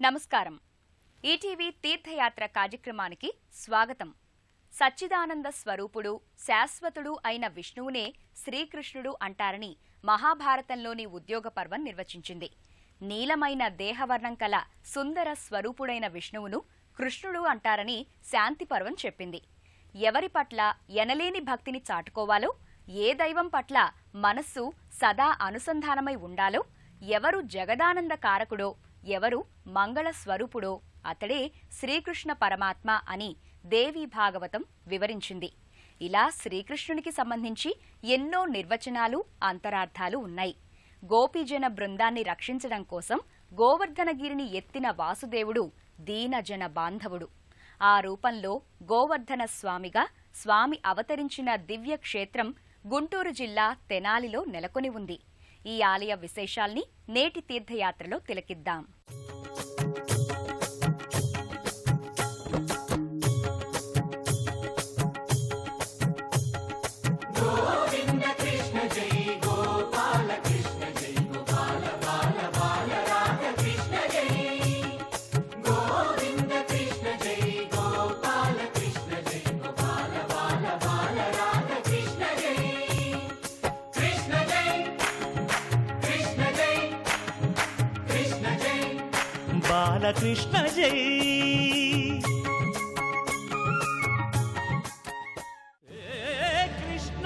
నమస్కారం. ఈటీవీ తీర్థయాత్ర కార్యక్రమానికి స్వాగతం. సచ్చిదానంద స్వరూపుడు, శాశ్వతుడు అయిన విష్ణువునే శ్రీకృష్ణుడు అంటారని మహాభారతంలోని ఉద్యోగ పర్వం నిర్వచించింది. నీలమైన దేహవర్ణం కల సుందర స్వరూపుడైన విష్ణువును కృష్ణుడు అంటారని శాంతి పర్వం చెప్పింది. ఎవరి పట్ల ఎనలేని భక్తిని చాటుకోవాలో, ఏ దైవం పట్ల మనస్సు సదా అనుసంధానమై ఉండాలో, ఎవరు జగదానంద కారకుడో, ఎవరు మంగళ స్వరూపుడో అతడే శ్రీకృష్ణ పరమాత్మ అని దేవీ భాగవతం వివరించింది. ఇలా శ్రీకృష్ణునికి సంబంధించి ఎన్నో నిర్వచనాలు, అంతరార్థాలు ఉన్నాయి. గోపీజన బృందాన్ని రక్షించడం కోసం గోవర్ధనగిరిని ఎత్తిన వాసుదేవుడు దీనజన బాంధవుడు. ఆ రూపంలో గోవర్ధన స్వామిగా స్వామి అవతరించిన దివ్య క్షేత్రం గుంటూరు జిల్లా తెనాలిలో నెలకొని ఉంది. ఈ ఆలయ విశేషాల్ని నేటి తీర్థయాత్రలో తిలకిద్దాం. బాలకృష్ణ జై, కృష్ణ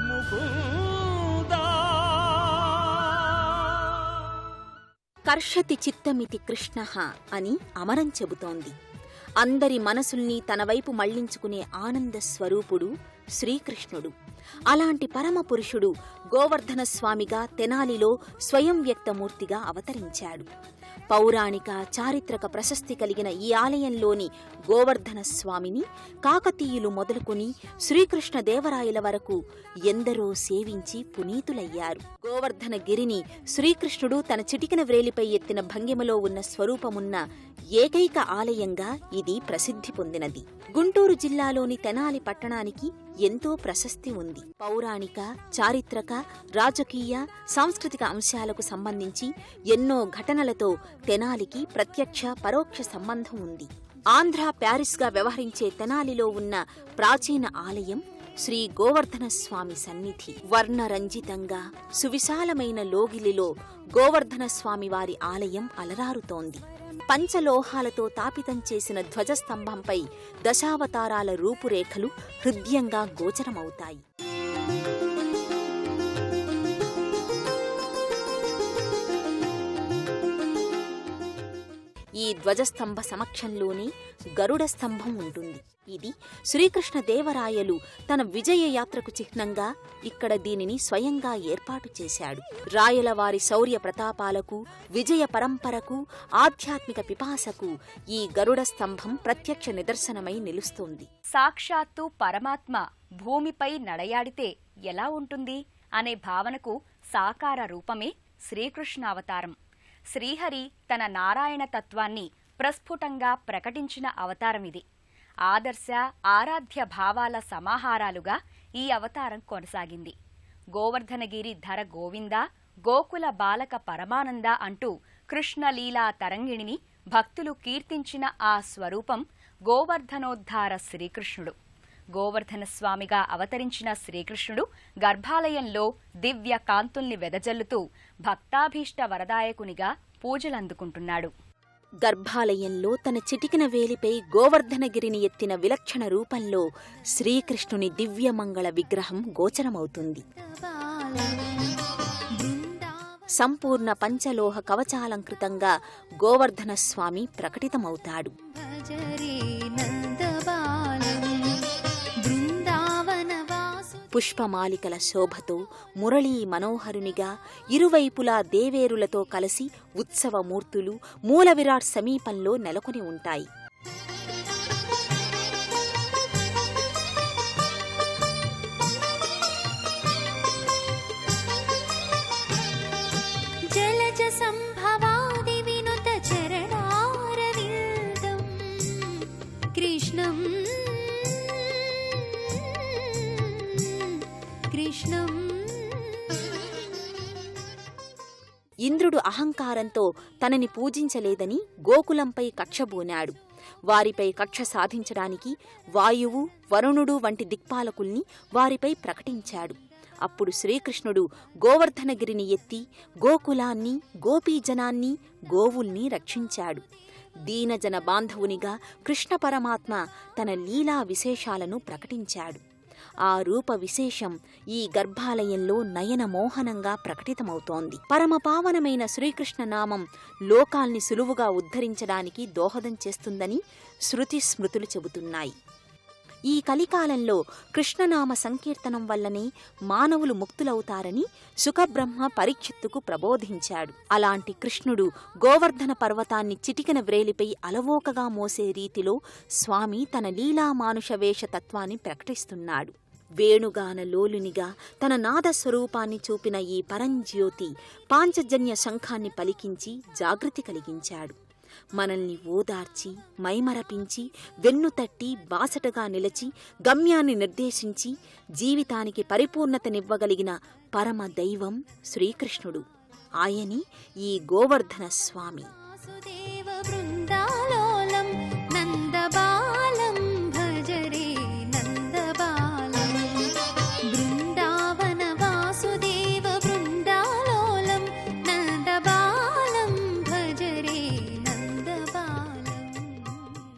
ముకుందా. కర్షతి చిత్తమితి కృష్ణః అని అమరం చెబుతోంది. అందరి మనసుల్ని తన వైపు మళ్లించుకునే ఆనంద స్వరూపుడు శ్రీకృష్ణుడు. అలాంటి పరమపురుషుడు గోవర్ధన స్వామిగా తెనాలిలో స్వయం వ్యక్తమూర్తిగా అవతరించాడు. పౌరాణిక, చారిత్రక ప్రశస్తి కలిగిన ఈ ఆలయంలోని గోవర్ధన స్వామిని కాకతీయులు మొదలుకొని శ్రీకృష్ణదేవరాయల వరకు ఎందరో సేవించి పునీతులయ్యారు. గోవర్ధన గిరిని శ్రీకృష్ణుడు తన చిటికిన వ్రేలిపై ఎత్తిన భంగిమలో ఉన్న స్వరూపమున్న ఏకైక ఆలయంగా ఇది ప్రసిద్ధి పొందినది. గుంటూరు జిల్లాలోని తెనాలి పట్టణానికి ఎంతో ప్రశస్తి ఉంది. పౌరాణిక, చారిత్రక, రాజకీయ, సాంస్కృతిక అంశాలకు సంబంధించి ఎన్నో ఘటనలతో తెనాలికి ప్రత్యక్ష, పరోక్ష సంబంధం ఉంది. ఆంధ్ర ప్యారిస్గా వ్యవహరించే తెనాలిలో ఉన్న ప్రాచీన ఆలయం శ్రీ గోవర్ధన స్వామి సన్నిధి. వర్ణరంజితంగా సువిశాలమైన లోగిలిలో గోవర్ధన స్వామి వారి ఆలయం అలరారుతోంది. పంచలోహాలతో తాపితం చేసిన ధ్వజస్తంభంపై దశావతారాల రూపురేఖలు హృద్యంగా గోచరమవుతాయి. ఈ ధ్వజస్తంభ సమక్షంలోనే గరుడ స్తంభం ఉంటుంది. ఇది శ్రీకృష్ణదేవరాయలు తన విజయ యాత్రకు చిహ్నంగా ఇక్కడ దీనిని స్వయంగా ఏర్పాటు చేశాడు. రాయలవారి శౌర్య ప్రతాపాలకు, విజయ పరంపరకు, ఆధ్యాత్మిక పిపాసకు ఈ గరుడ స్తంభం ప్రత్యక్ష నిదర్శనమై నిలుస్తోంది. సాక్షాత్తు పరమాత్మ భూమిపై నడయాడితే ఎలా ఉంటుంది అనే భావనకు సాకార రూపమే శ్రీకృష్ణావతారం. శ్రీహరి తన నారాయణ తత్వాన్ని ప్రస్ఫుటంగా ప్రకటించిన అవతారమిది. ఆదర్శ, ఆరాధ్య భావాల సమాహారాలుగా ఈ అవతారం కొనసాగింది. గోవర్ధనగిరి ధర గోవింద, గోకుల బాలక పరమానంద అంటూ కృష్ణలీలా తరంగిణిని భక్తులు కీర్తించిన ఆ స్వరూపం గోవర్ధనోద్ధార శ్రీకృష్ణుడు. గోవర్ధన స్వామిగా అవతరించిన శ్రీకృష్ణుడు గర్భాలయంలో దివ్య కాంతుల్ని వెదజల్లుతూ భక్తాభీష్ట వరదాయకునిగా పూజలందుకుంటున్నాడు. గర్భాలయంలో తన చిటికిన వేలిపై గోవర్ధనగిరిని ఎత్తిన విలక్షణ రూపంలో శ్రీకృష్ణుని దివ్యమంగళ విగ్రహం గోచరమవుతుంది. సంపూర్ణ పంచలోహ కవచాలంకృతంగా గోవర్ధన స్వామి ప్రకటితమవుతాడు. పుష్పమాలికల శోభతో మురళీ మనోహరునిగా ఇరువైపులా దేవేరులతో కలిసి ఉత్సవమూర్తులు మూలవిరాట్ సమీపంలో నెలకొని ఉంటాయి. జలజ సంభవాది వినుత చరణారవిందం కృష్ణం కృష్ణం ఇంద్రుడు అహంకారంతో తనని పూజించలేదని గోకులంపై కక్షబూనాడు. వారిపై కక్ష సాధించడానికి వాయువు, వరుణుడు వంటి దిక్పాలకుల్ని వారిపై ప్రకటించాడు. అప్పుడు శ్రీకృష్ణుడు గోవర్ధనగిరిని ఎత్తి గోకులాన్ని, గోపీజనాన్ని, గోవుల్ని రక్షించాడు. దీనజన బాంధవునిగా కృష్ణ పరమాత్మ తన లీలా విశేషాలను ప్రకటించాడు. ఆ రూప విశేషం ఈ గర్భాలయంలో నయనమోహనంగా ప్రకటితమవుతోంది. పరమపావనమైన శ్రీకృష్ణ నామం లోకాల్ని సులువుగా ఉద్ధరించడానికి దోహదం చేస్తుందని శృతి స్మృతులు చెబుతున్నాయి. ఈ కలికాలంలో కృష్ణనామ సంకీర్తనం వల్లనే మానవులు ముక్తులవుతారని శుకబ్రహ్మ పరీక్షిత్తుకు ప్రబోధించాడు. అలాంటి కృష్ణుడు గోవర్ధన పర్వతాన్ని చిటికెన వ్రేలిపై అలవోకగా మోసే రీతిలో స్వామి తన లీలామానుష వేష తత్వాన్ని ప్రకటిస్తున్నాడు. వేణుగాన లోలునిగా తన నాదస్వరూపాన్ని చూపిన ఈ పరంజ్యోతి పాంచజన్య శంఖాన్ని పలికించి జాగృతి కలిగించాడు. మనల్ని ఓదార్చి, మైమరపించి, వెన్నుతట్టి బాసటగా నిలచి, గమ్యాన్ని నిర్దేశించి, జీవితానికి పరిపూర్ణతనివ్వగలిగిన పరమ దైవం శ్రీకృష్ణుడు. ఆయని ఈ గోవర్ధన స్వామి. వాసుదేవ బృందాలోలం నందబాలం భజరే నందబాలం బృందావన వాసుదేవ బృందాలోలం నందబాలం భజరే నందబాలం.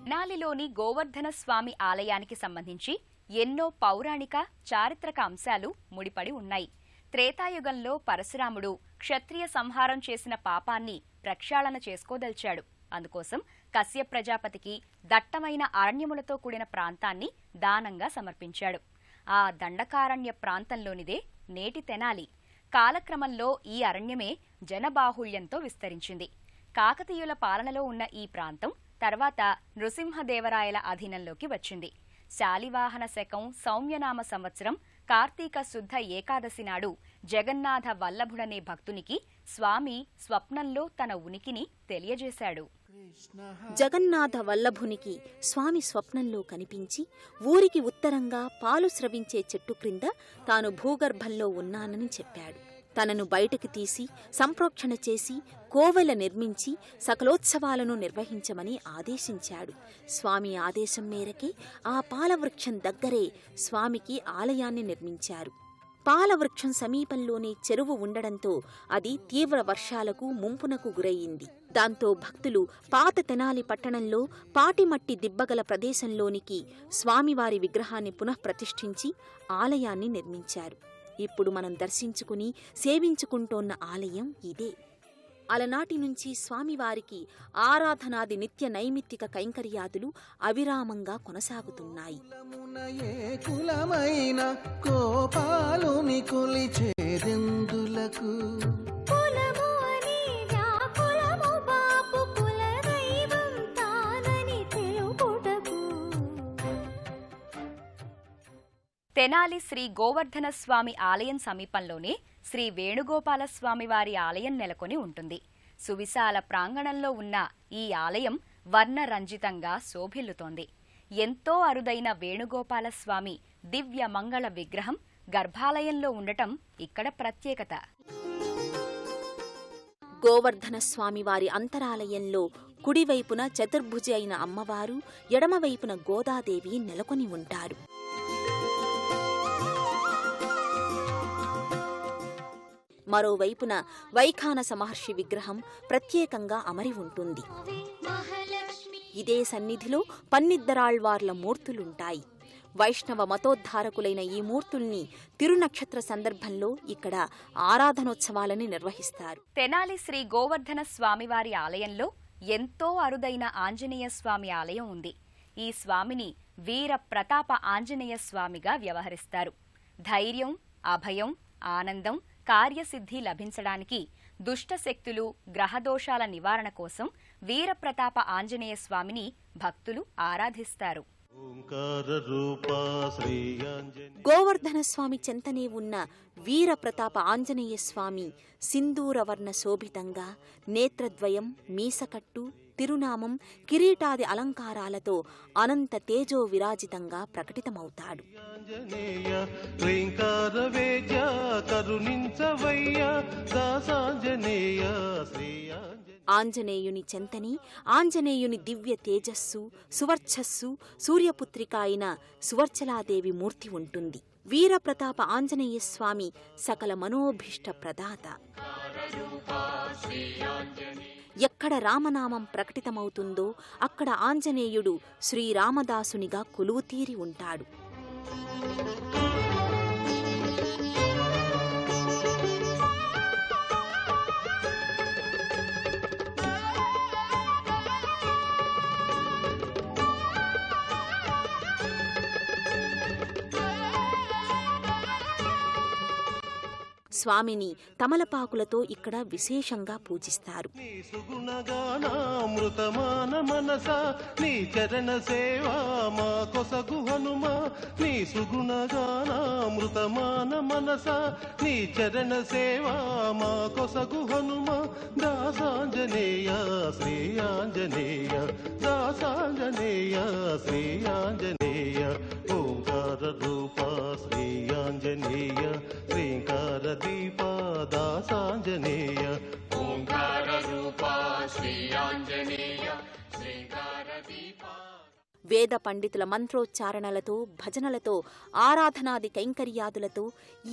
తెనాలిలోని గోవర్ధన స్వామి ఆలయానికి సంబంధించి ఎన్నో పౌరాణిక, చారిత్రక అంశాలు ముడిపడి ఉన్నాయి. త్రేతాయుగంలో పరశురాముడు క్షత్రియ సంహారం చేసిన పాపాన్ని ప్రక్షాళన చేసుకోదలిచాడు. అందుకోసం కశ్యప ప్రజాపతికి దట్టమైన అరణ్యములతో కూడిన ప్రాంతాన్ని దానంగా సమర్పించాడు. ఆ దండకారణ్య ప్రాంతంలోనిదే నేటి తెనాలి. కాలక్రమంలో ఈ అరణ్యమే జనబాహుళ్యంతో విస్తరించింది. కాకతీయుల పాలనలో ఉన్న ఈ ప్రాంతం తర్వాత నృసింహదేవరాయల అధీనంలోకి వచ్చింది. శాలివాహన శకం సౌమ్యనామ సంవత్సరం కార్తీక శుద్ధ ఏకాదశి నాడు జగన్నాథ వల్లభుడనే భక్తునికి స్వామి స్వప్నంలో తన ఉనికిని తెలియజేశాడు. జగన్నాథ వల్లభునికి స్వామి స్వప్నంలో కనిపించి ఊరికి ఉత్తరంగా పాలు స్రవించే చెట్టు క్రింద తాను భూగర్భంలో ఉన్నానని చెప్పాడు. తనను బయటకు తీసి సంప్రోక్షణ చేసి కోవెల నిర్మించి సకలోత్సవాలను నిర్వహించమని ఆదేశించాడు. స్వామి ఆదేశం మేరకే ఆ పాలవృక్షం దగ్గరే స్వామికి ఆలయాన్ని నిర్మించారు. పాలవృక్షం సమీపంలోనే చెరువు ఉండడంతో అది తీవ్ర వర్షాలకు ముంపునకు గురయ్యింది. దాంతో భక్తులు పాత తెనాలి పట్టణంలో పాటిమట్టి దిబ్బగల ప్రదేశంలోనికి స్వామివారి విగ్రహాన్ని పునఃప్రతిష్ఠించి ఆలయాన్ని నిర్మించారు. ఇప్పుడు మనం దర్శించుకుని సేవించుకుంటోన్న ఆలయం ఇదే. అలనాటి నుంచి స్వామివారికి ఆరాధనాది నిత్య నైమిత్తిక కైంకర్యాదులు అవిరామంగా కొనసాగుతున్నాయి. తెనాలి శ్రీ గోవర్ధన స్వామి ఆలయం సమీపంలోనే శ్రీ వేణుగోపాలస్వామి వారి ఆలయం నెలకొని ఉంటుంది. సువిశాల ప్రాంగణంలో ఉన్న ఈ ఆలయం వర్ణరంజితంగా శోభిల్లుతోంది. ఎంతో అరుదైన వేణుగోపాలస్వామి దివ్య మంగళ విగ్రహం గర్భాలయంలో ఉండటం ఇక్కడ ప్రత్యేకత. గోవర్ధన స్వామివారి అంతరాలయంలో కుడివైపున చతుర్భుజి అయిన అమ్మవారు, ఎడమవైపున గోదాదేవి నెలకొని ఉంటారు. మరోవైపున వైఖానస మహర్షి విగ్రహం ప్రత్యేకంగా అమరి ఉంటుంది. ఇదే సన్నిధిలో పన్నిద్దరాళ్వార్ల మూర్తులుంటాయి. వైష్ణవ మతోద్ధారకులైన ఈ మూర్తుల్ని తిరునక్షత్ర సందర్భంలో ఇక్కడ ఆరాధనోత్సవాలని నిర్వహిస్తారు. తెనాలి శ్రీ గోవర్ధన స్వామివారి ఆలయంలో ఎంతో అరుదైన ఆంజనేయ స్వామి ఆలయం ఉంది. ఈ స్వామిని వీర ప్రతాప ఆంజనేయ స్వామిగా వ్యవహరిస్తారు. ధైర్యం, అభయం, ఆనందం, కార్యసిద్ధి లభించడానికి, దుష్టశక్తులు, గ్రహదోషాల నివారణ కోసం వీరప్రతాప ఆంజనేయ స్వామిని భక్తులు ఆరాధిస్తారు. గోవర్ధన స్వామి చెంతనే ఉన్న వీరప్రతాప ఆంజనేయ స్వామి సింధూరవర్ణ శోభితంగా నేత్రద్వయం, మీసకట్టు, తిరునామం కిరీటాది అలంకారాలతో అనంత తేజో విరాజితంగా ప్రకటితమవుతాడు. ఆంజనేయుని చెంతని ఆంజనేయుని దివ్య తేజస్సు, సువర్చస్సు, సూర్యపుత్రిక అయిన సువర్చలాదేవి మూర్తి ఉంటుంది. వీరప్రతాప ఆంజనేయ స్వామి సకల మనోభీష్ట ప్రదాత. ఎక్కడ రామనామం ప్రకటితమవుతుందో అక్కడ ఆంజనేయుడు శ్రీరామదాసునిగా కొలువుతీరి ఉంటాడు. స్వామిని తమలపాకులతో ఇక్కడ విశేషంగా పూజిస్తారు. దాసాంజనేయ శ్రీ ఆంజనేయ, దాసాంజనేయ శ్రీ ఆంజనేయ, ఓంకార రూప శ్రీ ఆంజనేయ, శ్రీంకార దీప దాసాంజనేయ, ఓంకార రూప శ్రీ ఆంజనేయ, శ్రీంకార దీప. వేద పండితుల మంత్రోచ్చారణలతో, భజనలతో, ఆరాధనాది కైంకర్యాదులతో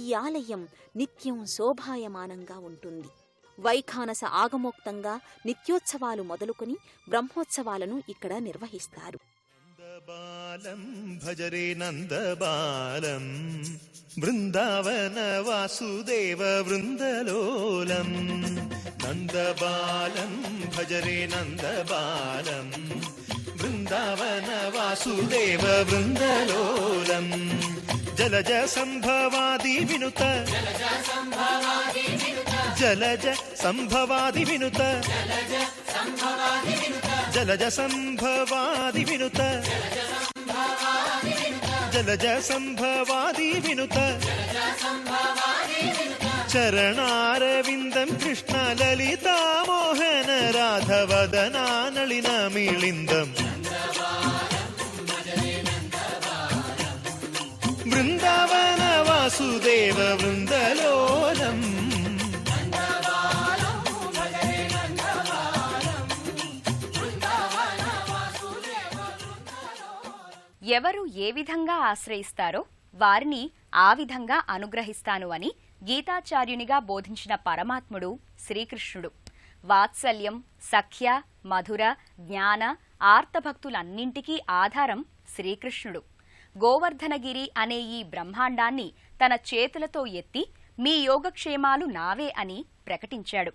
ఈ ఆలయం నిత్యం శోభాయమానంగా ఉంటుంది. వైఖానస ఆగమోక్తంగా నిత్యోత్సవాలు మొదలుకొని బ్రహ్మోత్సవాలను ఇక్కడ నిర్వహిస్తారు. నందబాలం భజరే నందబాలం, బృందావన వాసుదేవ వృందలోలం. నందబాలం భజరే నందబాలం, బృందావన వాసుదేవ వృందలోలం. జలజ సంభవాది వినుత, జలజ సంభవాది వినుత, జలజ సంభవాది వినుత, జలజ సంభవాది వినుత, చరణారవిందం కృష్ణ లలితా మోహన రాధవదనా నళిన మిళిందం. బృందావన వాసుదేవ వృందలోలం. ఎవరు ఏ విధంగా ఆశ్రయిస్తారో వారిని ఆ విధంగా అనుగ్రహిస్తాను అని గీతాచార్యునిగా బోధించిన పరమాత్ముడు శ్రీకృష్ణుడు. వాత్సల్యం, సఖ్య, మధుర, జ్ఞాన, ఆర్తభక్తులన్నింటికీ ఆధారం శ్రీకృష్ణుడు. గోవర్ధనగిరి అనే ఈ బ్రహ్మాండాన్ని తన చేతులతో ఎత్తి మీ యోగక్షేమాలు నావే అని ప్రకటించాడు.